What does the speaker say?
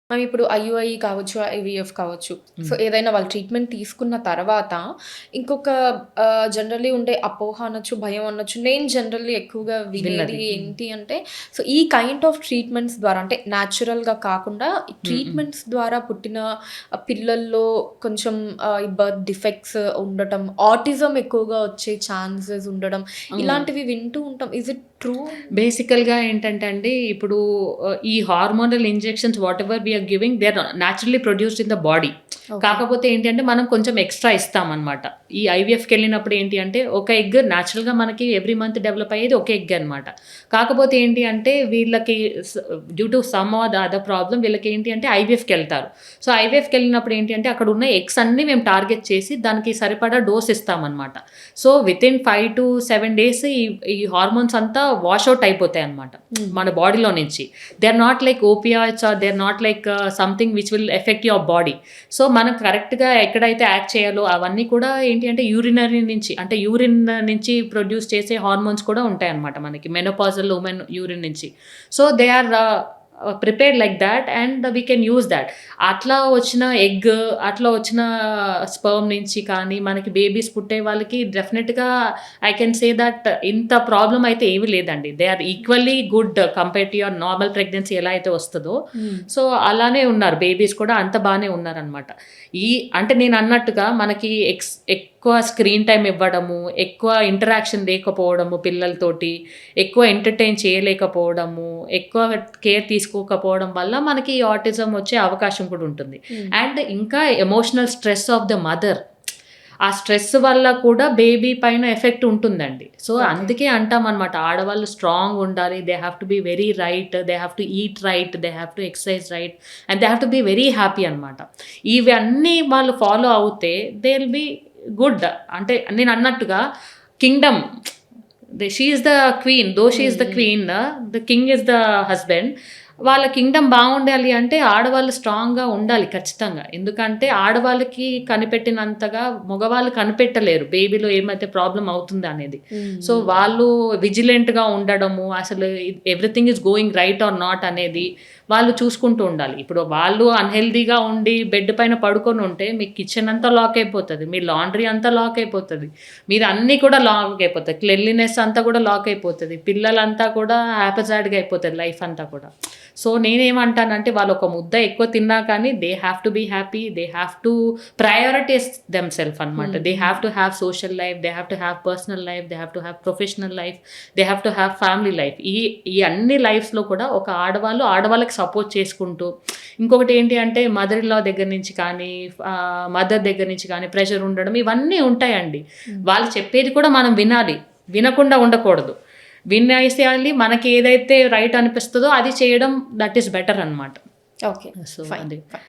ఇప్పుడు ఐయుఐ కావచ్చు, ఐవీఎఫ్ కావచ్చు. సో, హ్మ్. ఏదైనా వాళ్ళు ట్రీట్మెంట్ తీసుకున్న తర్వాత ఇంకొక జనరల్లీ ఉండే అపోహ అనొచ్చు, భయం అనొచ్చు. నేను జనరల్లీ ఎక్కువగా వినేది విన్నది. హ్మ్. ఏంటి అంటే, సో, ఈ కైండ్ ఆఫ్ ట్రీట్మెంట్స్ ద్వారా అంటే న్యాచురల్‌గా కాకుండా ఈ హ్మ్. హ్మ్. ట్రీట్మెంట్స్ ద్వారా పుట్టిన పిల్లల్లో కొంచెం ఈ బర్త్ డిఫెక్ట్స్ ఉండటం, ఆటిజం ఎక్కువగా వచ్చే ఛాన్సెస్ ఉండడం, హ్మ్. ఇలాంటివి వింటూ ఉంటాం. Is it true? బేసికల్‌గా ఏంటంటే అండి, ఇప్పుడు ఈ hormonal injections whatever we are giving they are naturally produced in the body. Okay. కాకపోతే ఏంటి అంటే, మనం కొంచెం ఎక్స్‌ట్రా ఇస్తామనమాట. ఈ ఐవీఎఫ్‌కెళ్ళినప్పుడు ఏంటి అంటే, ఒక ఎగ్ నేచురల్‌గా మనకి ఎవ్రీ మంత్ డెవలప్ అయ్యేది ఒక ఎగ్ అనమాట. కాకపోతే ఏంటి అంటే, వీళ్ళకి due to some or the other problem వీళ్ళకేంటి అంటే ఐవీఎఫ్‌కెళ్తారు. సో, ఐవీఎఫ్‌కెళ్ళినప్పుడు ఏంటి అంటే, అక్కడున్న ఎగ్స్ అన్నీ మేము టార్గెట్ చేసి, దానికి సరిపడా డోస్ ఇస్తామనమాట. సో, వితిన్ 5-7 డేస్ ఈ హార్మోన్స్ అంతా వాష్ ఔట్ అయిపోతాయన్నమాట హ్మ్. మన బాడీలో నుంచి. They are not like opioids or they are not like something which will affect your body. So, మనం కరెక్ట్‌గా ఎక్కడైతే యాక్ట్ చేయాలో అవన్నీ కూడా ఏంటి అంటే యూరినరీ నుంచి అంటే యూరిన్ నుంచి ప్రొడ్యూస్ చేసే హార్మోన్స్ కూడా ఉంటాయన్నమాట మనకి. మెనోపాజల్ ఉమెన్ యూరిన్ నుంచి. So, they are prepared like that and we can use that. అట్లా వచ్చిన ఎగ్, అట్లా వచ్చిన స్పెర్మ్ నుంచి కానీ మనకి బేబీస్ పుట్టే వాళ్ళకి డెఫినిట్‌గా ఐ కెన్ సే దట్ ఇంత ప్రాబ్లమ్ అయితే ఏమీ లేదండి. They are equally good compared to your normal pregnancy ఎలా అయితే వస్తదో. హ్మ్. సో, అలానే ఉన్నారు బేబీస్ కూడా అంత బానే ఉన్నారనమాట. ఈ అంటే నేనన్నట్టుగా మనకి ఎక్కువ స్క్రీన్ టైమ్ ఇవ్వడము, ఎక్కువ ఇంటరాక్షన్ లేకపోవడము పిల్లలతోటి, ఎక్కువ ఎంటర్‌టైన్ చేయలేకపోవడము, ఎక్కువ కేర్ తీసుకోకపోవడం వల్ల మనకి ఈ ఆటిజం వచ్చే అవకాశం కూడా ఉంటుంది. హ్మ్. అండ్ ఇంకా emotional stress of the mother. ఆ స్ట్రెస్ వల్ల కూడా బేబీ పైన ఎఫెక్ట్ ఉంటుందండి. So, okay. అందుకే అంటామనమాట ఆడవాళ్ళు స్ట్రాంగ్ ఉండాలి. They have to be very right. They have to eat right. They have to exercise right. And they have to be very happy అనమాట. ఇవన్నీ వాళ్ళు ఫాలో అవుతే దే విల్ బి గుడ్. అంటే నేనన్నట్టుగా kingdom she is the queen. Though she hmm. Is the hmm. Queen. The king is the husband. వాళ్ళ kingdom బావుండాలి అంటే ఆడవాళ్ళు స్ట్రాంగ్‌గా ఉండాలి ఖచ్చితంగా. ఎందుకంటే ఆడవాళ్ళకి కనిపెట్టినంతగా మగవాళ్ళు కనిపెట్టలేరు. బేబీలో ఏమైతే ప్రాబ్లమ్ అవుతుందనేది. హ్మ్. సో, హ్మ్. వాళ్ళు విజిలెంట్‌గా ఉండడము, అసలు everything is going right are not అనేది వాళ్ళు చూసుకుంటూ ఉండాలి. ఇప్పుడు వాళ్ళు అన్‌హెల్తీగా ఉండి బెడ్ పైన పడుకొనుంటే మీ కిచెన్ అంతా లాక్ అయిపోతది. మీ లాండ్రీ అంతా లాక్ అయిపోతది. మీది అన్నీ కూడా లాక్ అయిపోతాయి. క్లెన్లీనెస్ అంతా కూడా లాక్ అయిపోతది. పిల్లలంతా కూడా హ్యాపజాడ్‌గా అయిపోతది లైఫ్ అంతా కూడా. సో, నేనేమంటానంటే వాళ్ళు ఒక ముద్ద ఎక్కువ తిన్నా కానీ they have to be happy. They have to prioritize themselves అనమాట. Hmm. They hmm. Have to have social life. They have to have personal life. They have to have professional life. They have to have family life. ఈ అన్ని లైఫ్స్‌లో కూడా ఒక ఆడవాళ్ళకి support చేసుకుంటూ ఇంకొకటి ఏంటి అంటే మదర్ ఇన్ లా దగ్గర నుంచి కానీ మదర్ దగ్గర నుంచి కానీ ప్రెషర్ ఉండడం ఇవన్నీ ఉంటాయండి. హ్మ్. వాళ్ళు చెప్పేది కూడా మనం వినాలి. వినకుండా ఉండకూడదు. వినేసేయాలి. మనకి ఏదైతే రైట్ అనిపిస్తదో అది చేయడం దట్ ఈస్ బెటర్ అనమాట. ఓకే. So, fine. అది. ఫైన్.